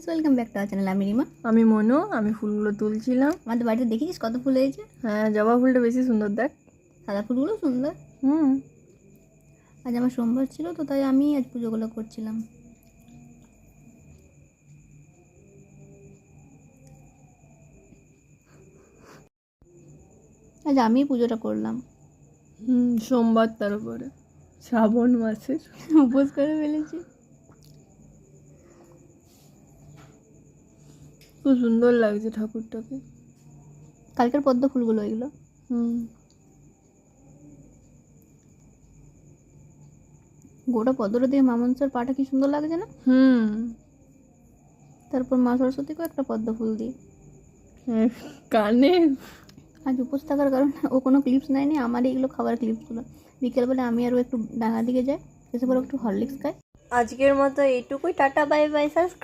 Friends, welcome back to our channel. আমি রিমা। আমি মনু। আমি ফুলগুলো তুলছিলাম। আমাদের বাড়িতে দেখেছিস কত ফুল হয়েছে? হ্যাঁ, জবা ফুলটা বেশি সুন্দর দেখ। সাদা ফুলগুলো সুন্দর। হুম। আজ আমার সোমবার ছিল, তো তাই আমি আজ পুজোগুলো করছিলাম। আজ আমি পুজোটা করলাম। সোমবার, তার উপরে শ্রাবণ মাসের উপোস করে ফেলেছি। খুব সুন্দর লাগছে ঠাকুরটাকে। কালকের পদ্ম ফুলগুলো এগুলো। গোটা পদ্মটা দিয়ে মা মনসার পাটা কি সুন্দর লাগছে না? তারপর মা সরস্বতীকেও একটা পদ্ম ফুল দিই কানে। আজ উপোস থাকার কারণে ও কোনো ক্লিপস নেয়নি, আমার এইগুলো খাবার ক্লিপসগুলো। বিকেলবেলা আমি আরও একটু ডাঙা দিকে যাই, এসে পরে একটু হরলিক্স খাই। আজকের মতো এইটুকুই। Tata, bye bye, subscribe.